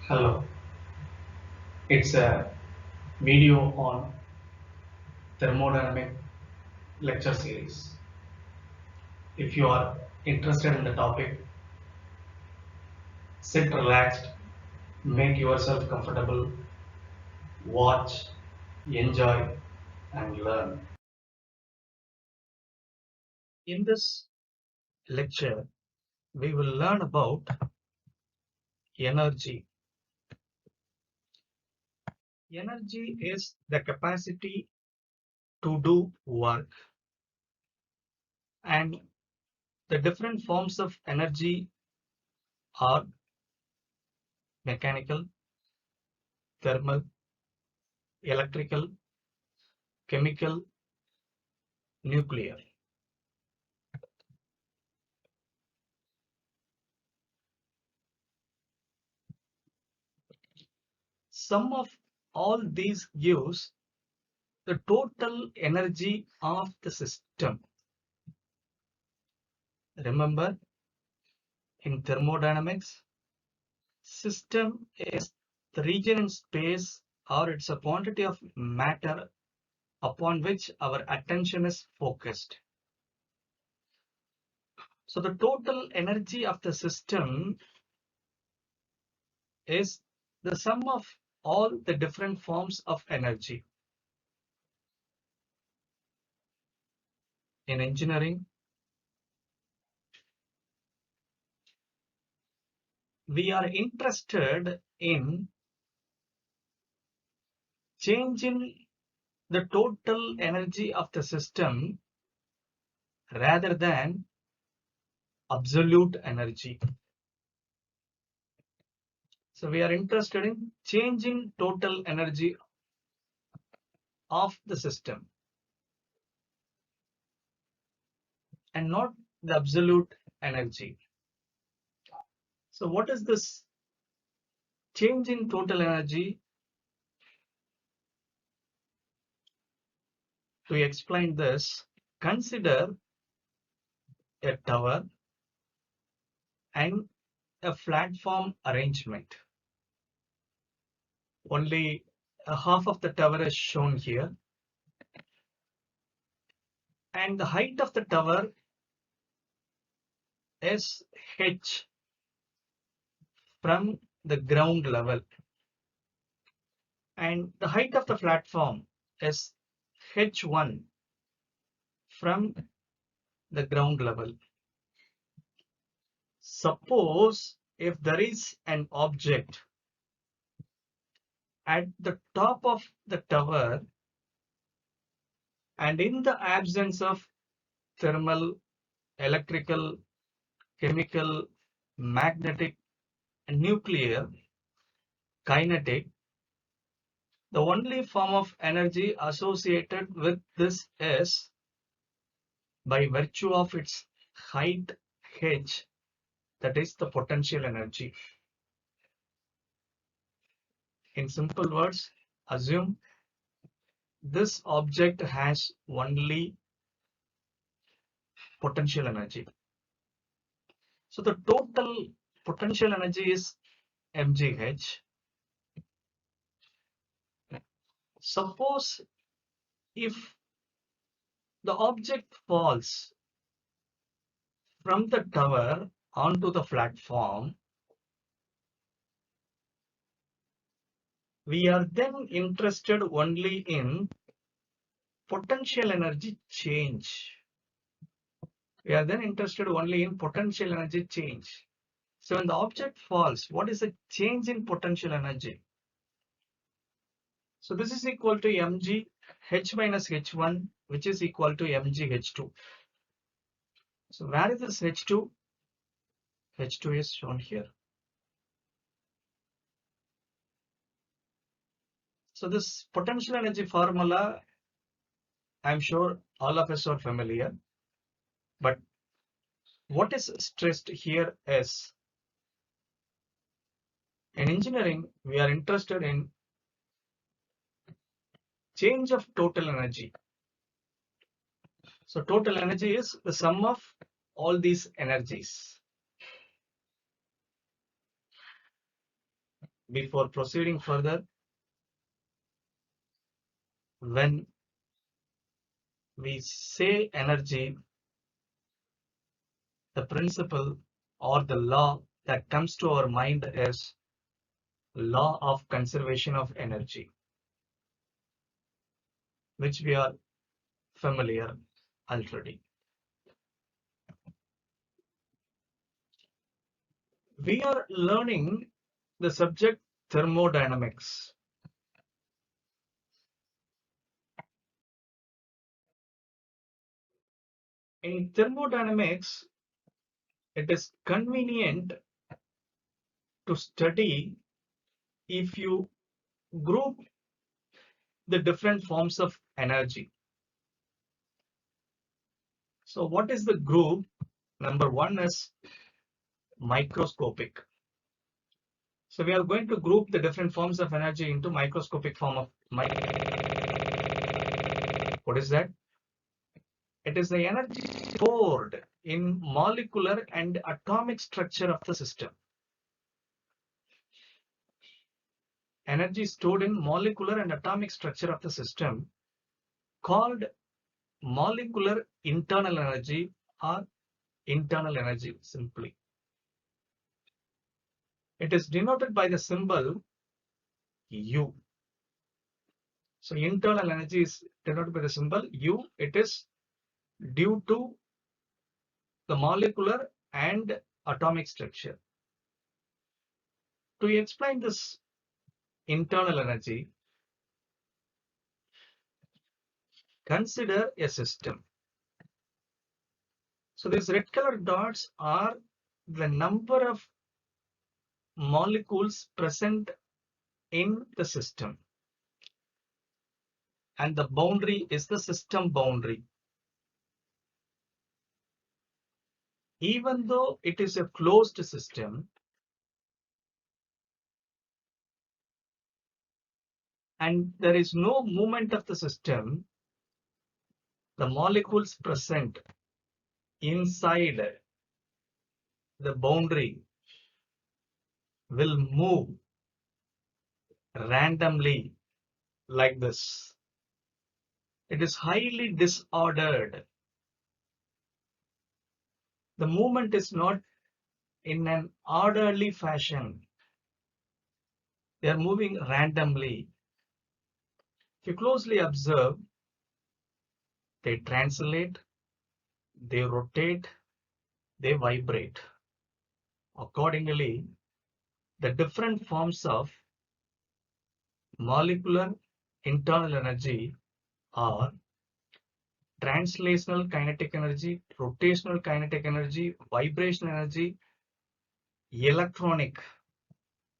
Hello, it's a video on thermodynamic lecture series. If you are interested in the topic, sit relaxed, make yourself comfortable, watch, enjoy, and learn. In this lecture, we will learn about energy. Energy is the capacity to do work, and the different forms of energy are mechanical, thermal, electrical, chemical, nuclear. Sum of all these gives the total energy of the system. Remember, in thermodynamics, system is the region in space or it's a quantity of matter upon which our attention is focused. So the total energy of the system is the sum of all the different forms of energy. In engineering, we are interested in changing the total energy of the system rather than absolute energy. So we are interested in changing total energy of the system and not the absolute energy. So what is this change in total energy? To explain this, consider a tower and a platform arrangement. Only half of the tower is shown here, and the height of the tower is h from the ground level, and the height of the platform is h1 from the ground level. Suppose if there is an object at the top of the tower, and in the absence of thermal, electrical, chemical, magnetic, and nuclear, kinetic, the only form of energy associated with this is by virtue of its height h, that is the potential energy. In simple words, assume this object has only potential energy. So the total potential energy is mgh. Suppose if the object falls from the tower onto the platform, we are then interested only in potential energy change. We are then interested only in potential energy change. So when the object falls, what is the change in potential energy? So this is equal to mg h minus h1, which is equal to mg h2. So where is this h2? H2 is shown here. So this potential energy formula, I'm sure all of us are familiar, but what is stressed here is, in engineering, we are interested in change of total energy. So total energy is the sum of all these energies. before proceeding further, when we say energy, the principle or the law that comes to our mind is law of conservation of energy, which we are familiar already. We are learning the subject thermodynamics. In thermodynamics, it is convenient to study if you group the different forms of energy. So what is the group? Number one is microscopic. So we are going to group the different forms of energy into microscopic form of what is that? It is the energy stored in molecular and atomic structure of the system. Energy stored in molecular and atomic structure of the system called molecular internal energy or internal energy simply. It is denoted by the symbol U. So internal energy is denoted by the symbol U. It is due to the molecular and atomic structure. To explain this internal energy, consider a system. So these red colored dots are the number of molecules present in the system, and the boundary is the system boundary. Even though it is a closed system and there is no movement of the system, the molecules present inside the boundary will move randomly like this. It is highly disordered. The movement is not in an orderly fashion. They are moving randomly. If you closely observe, they translate, they rotate, they vibrate. Accordingly, the different forms of molecular internal energy are translational kinetic energy, rotational kinetic energy, vibrational energy, electronic.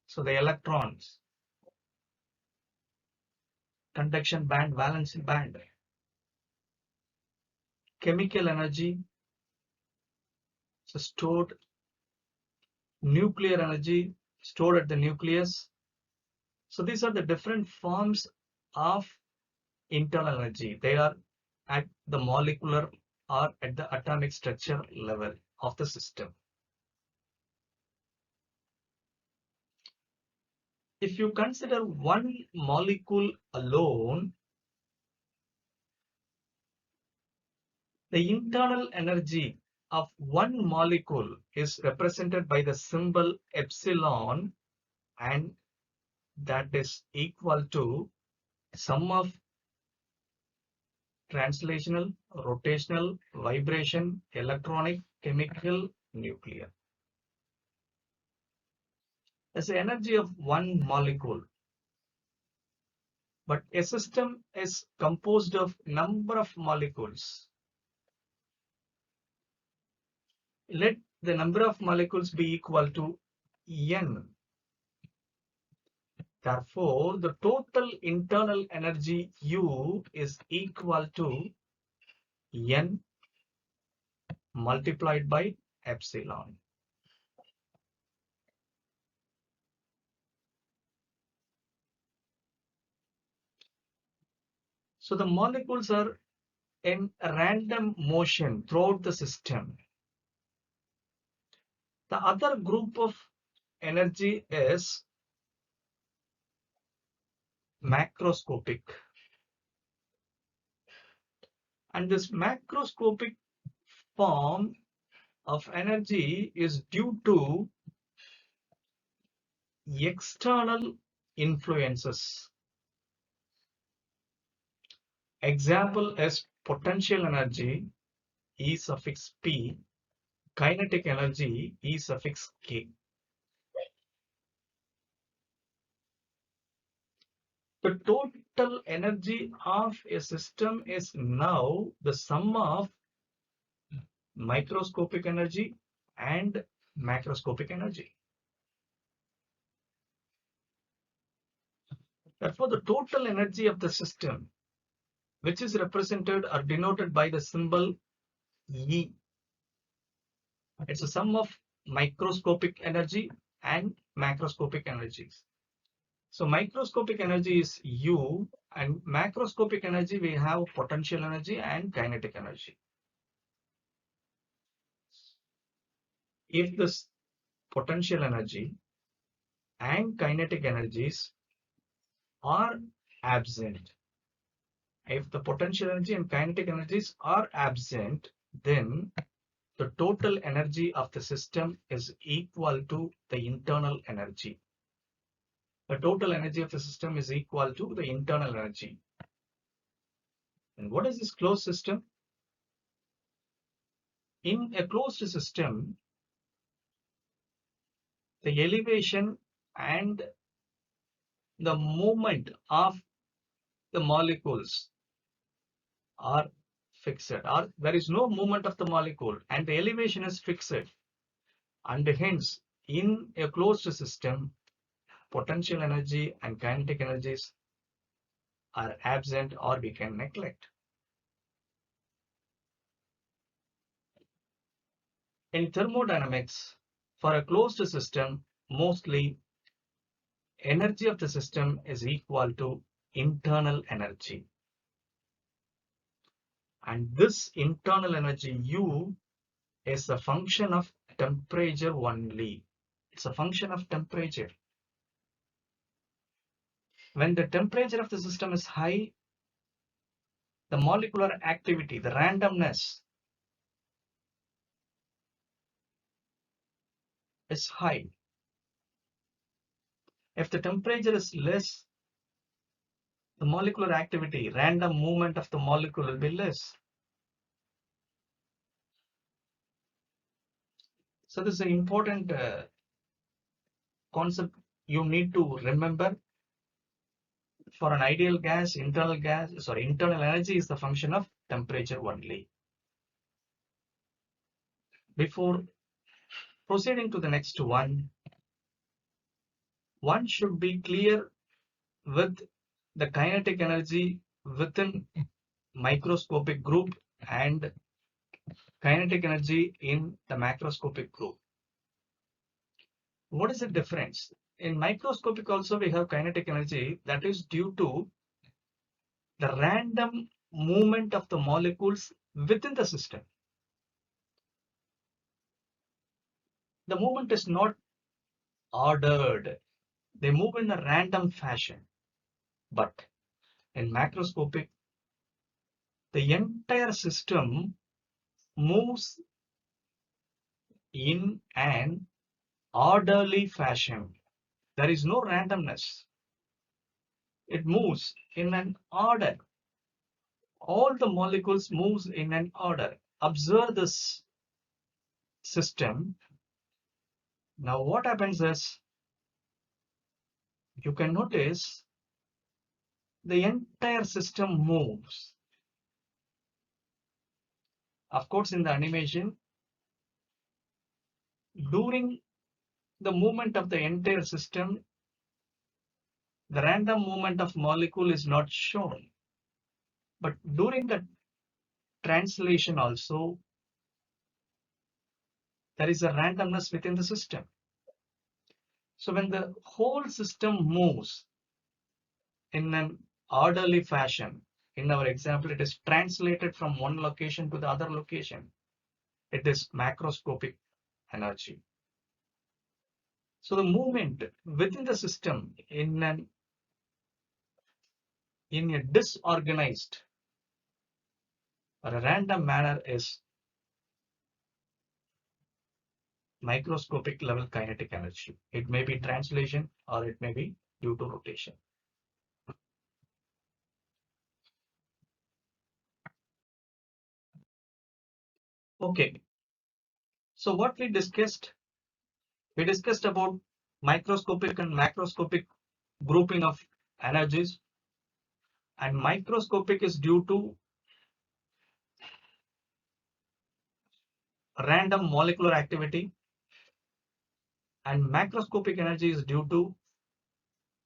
So the electrons, conduction band, valence band, chemical energy, so stored, nuclear energy stored at the nucleus. So these are the different forms of internal energy. They are at the molecular or at the atomic structure level of the system. If you consider one molecule alone, the internal energy of one molecule is represented by the symbol epsilon, and that is equal to sum of translational, rotational, vibration, electronic, chemical, nuclear. That's the energy of one molecule. But a system is composed of number of molecules. Let the number of molecules be equal to n. Therefore, the total internal energy U is equal to n multiplied by epsilon. So the molecules are in random motion throughout the system. The other group of energy is macroscopic. And this macroscopic form of energy is due to external influences. Example is potential energy, E suffix P, kinetic energy, E suffix K. The total energy of a system is now the sum of microscopic energy and macroscopic energy. Therefore, the total energy of the system, which is represented or denoted by the symbol E, it's a sum of microscopic energy and macroscopic energies. So microscopic energy is U, and macroscopic energy we have potential energy and kinetic energy. If this potential energy and kinetic energies are absent, if the potential energy and kinetic energies are absent, then the total energy of the system is equal to the internal energy. The total energy of the system is equal to the internal energy. And what is this closed system? In a closed system, the elevation and the movement of the molecules are fixed, or there is no movement of the molecule and the elevation is fixed, and hence in a closed system potential energy and kinetic energies are absent or we can neglect. In thermodynamics, for a closed system, mostly energy of the system is equal to internal energy. And this internal energy U is a function of temperature only. It's a function of temperature. When the temperature of the system is high, the molecular activity, the randomness is high. If the temperature is less, the molecular activity, random movement of the molecule will be less. So this is an important concept you need to remember. For an ideal gas, internal energy is the function of temperature only. Before proceeding to the next one should be clear with the kinetic energy within microscopic group and kinetic energy in the macroscopic group. What is the difference? In microscopic also we have kinetic energy that is due to the random movement of the molecules within the system. The movement is not ordered. They move in a random fashion. But in macroscopic, the entire system moves in an orderly fashion. There is no randomness. It moves in an order. All the molecules moves in an order. Observe this system. Now what happens is, you can notice the entire system moves. Of course, in the animation, during the movement of the entire system, the random movement of molecule is not shown. But during the translation also, there is a randomness within the system. So when the whole system moves in an orderly fashion, in our example, it is translated from one location to the other location. It is macroscopic energy. So the movement within the system in an in a disorganized or a random manner is microscopic level kinetic energy. It may be translation or it may be due to rotation. Okay, so what we discussed about microscopic and macroscopic grouping of energies, and microscopic is due to random molecular activity, and macroscopic energy is due to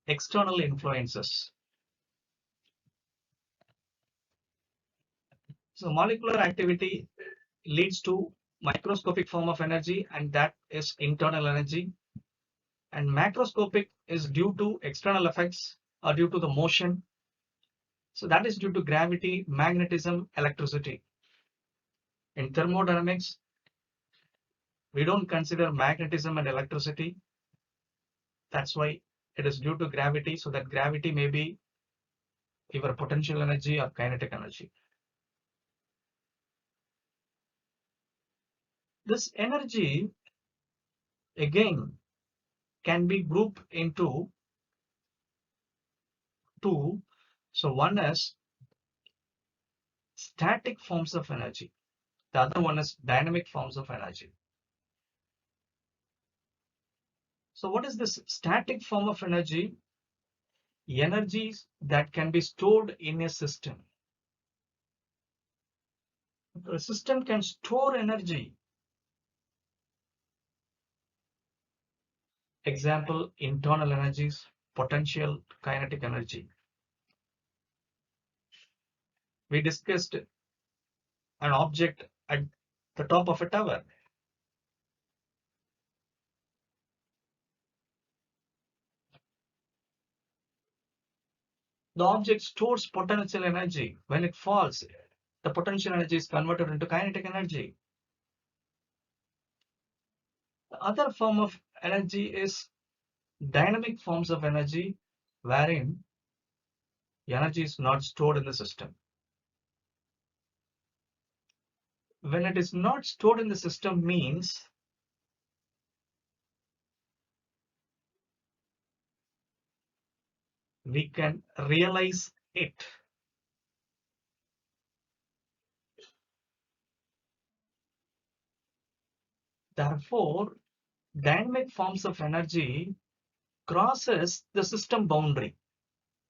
external influences. So molecular activity leads to microscopic form of energy, and that is internal energy. And macroscopic is due to external effects or due to the motion. So that is due to gravity, magnetism, electricity. In thermodynamics, we don't consider magnetism and electricity. That's why it is due to gravity. So that gravity may be either potential energy or kinetic energy. This energy again can be grouped into two. So one is static forms of energy. The other one is dynamic forms of energy. So what is this static form of energy? Energies that can be stored in a system. A system can store energy. Example, internal energies, potential, kinetic energy. We discussed an object at the top of a tower. The object stores potential energy. When it falls, the potential energy is converted into kinetic energy. The other form of energy is dynamic forms of energy, wherein energy is not stored in the system. When it is not stored in the system means we can realize it. Therefore, dynamic forms of energy crosses the system boundary.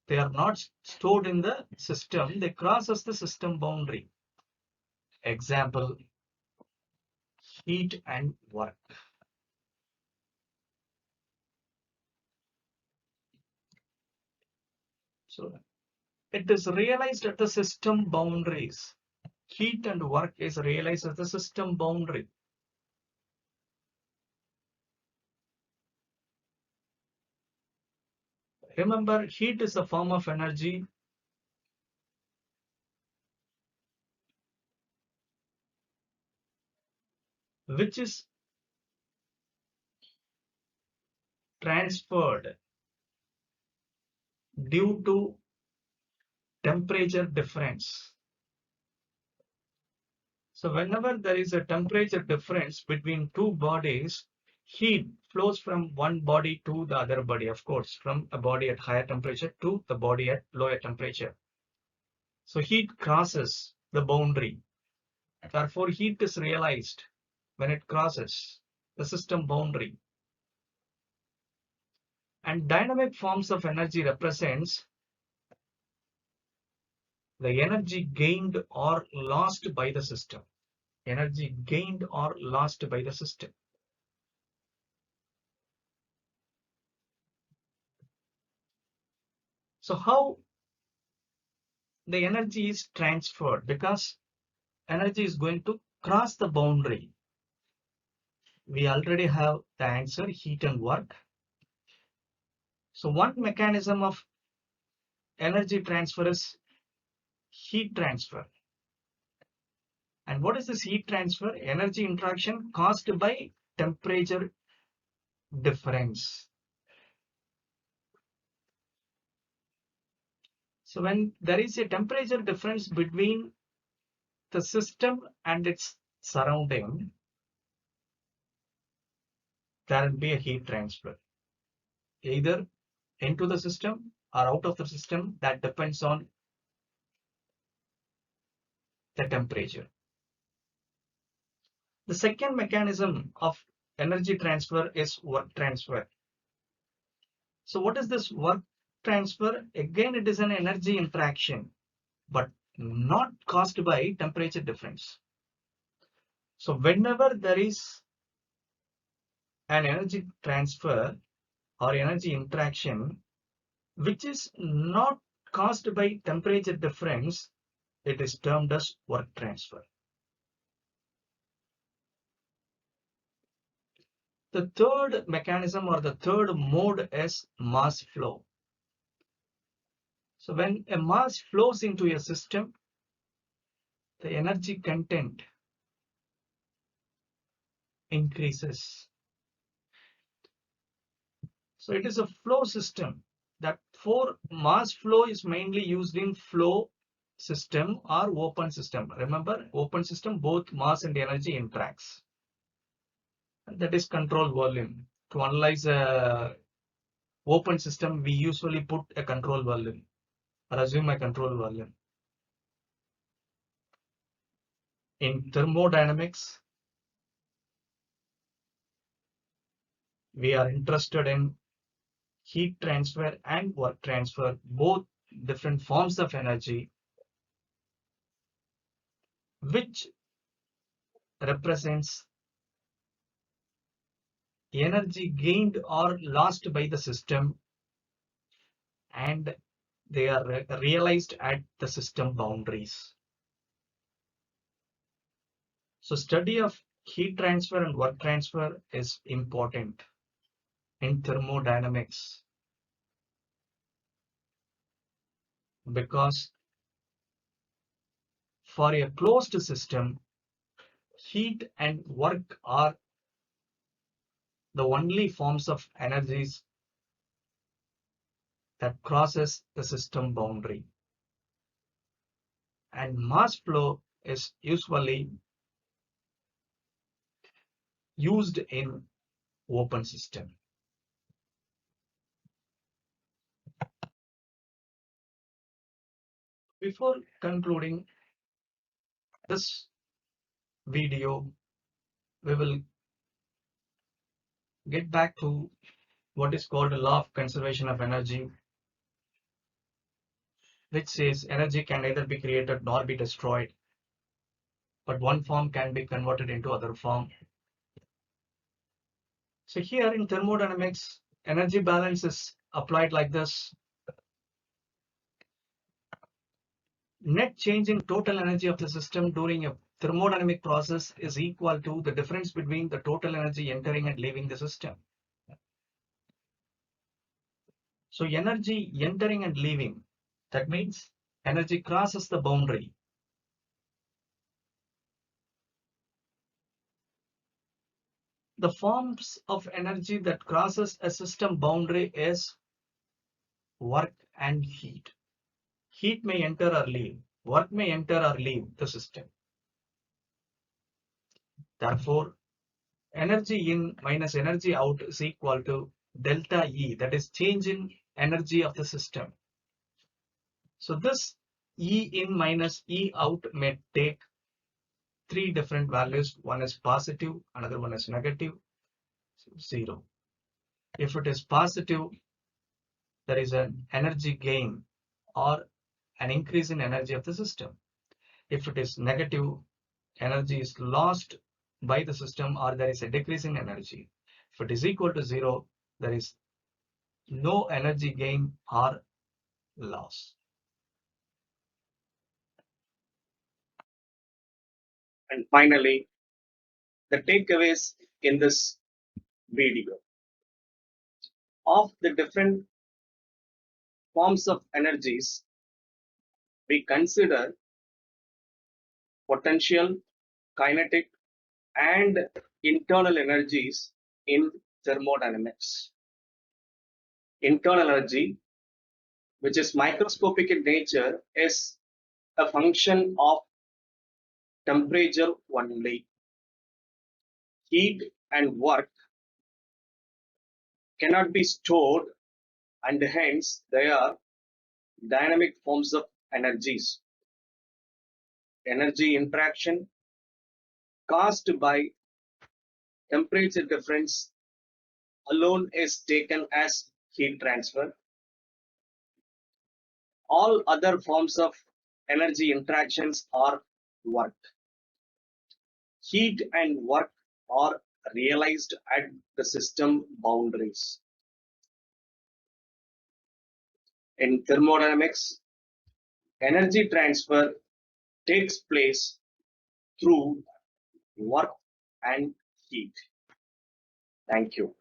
They are not stored in the system, they crosses the system boundary. Example, heat and work. So it is realized at the system boundaries. Heat and work is realized at the system boundary. Remember, heat is a form of energy which is transferred due to temperature difference. So whenever there is a temperature difference between two bodies, heat flows from one body to the other body, of course, from a body at higher temperature to the body at lower temperature. So heat crosses the boundary. Therefore, heat is realized when it crosses the system boundary. And dynamic forms of energy represents the energy gained or lost by the system. Energy gained or lost by the system. So how the energy is transferred? Because energy is going to cross the boundary. We already have the answer, heat and work. So one mechanism of energy transfer is heat transfer. And what is this heat transfer? Energy interaction caused by temperature difference. So when there is a temperature difference between the system and its surrounding, there will be a heat transfer, either into the system or out of the system. That depends on the temperature. The second mechanism of energy transfer is work transfer. So what is this work transfer? Again, it is an energy interaction, but not caused by temperature difference. So whenever there is an energy transfer or energy interaction which is not caused by temperature difference, it is termed as work transfer. The third mechanism or the third mode is mass flow. So when a mass flows into a system, the energy content increases. So it is a flow system. That for mass flow is mainly used in flow system or open system. Remember, open system, both mass and energy interacts. That is control volume. To analyze a open system, we usually put a control volume or assume a control volume. In thermodynamics, we are interested in heat transfer and work transfer, both different forms of energy, which represents energy gained or lost by the system, and they are realized at the system boundaries. So study of heat transfer and work transfer is important in thermodynamics, because for a closed system, heat and work are the only forms of energies that crosses the system boundary, and mass flow is usually used in open system. Before concluding this video, we will get back to what is called the law of conservation of energy, which says energy can neither be created nor be destroyed, but one form can be converted into other form. So here in thermodynamics, energy balance is applied like this. Net change in total energy of the system during a thermodynamic process is equal to the difference between the total energy entering and leaving the system. So energy entering and leaving, that means energy crosses the boundary. The forms of energy that crosses a system boundary is work and heat. Heat may enter or leave. Work may enter or leave the system. Therefore, energy in minus energy out is equal to delta E, that is change in energy of the system. So this E in minus E out may take three different values. One is positive, another one is negative, 0. If it is positive, there is an energy gain or an increase in energy of the system. If it is negative, energy is lost by the system or there is a decrease in energy. If it is equal to 0, there is no energy gain or loss. And finally, the takeaways in this video of the different forms of energies, we consider potential, kinetic, and internal energies in thermodynamics. Internal energy which is microscopic in nature, is a function of temperature only. Heat and work cannot be stored, and hence they are dynamic forms of energies. Energy interaction caused by temperature difference alone is taken as heat transfer. All other forms of energy interactions are work. Heat and work are realized at the system boundaries. In thermodynamics, energy transfer takes place through work and heat. Thank you.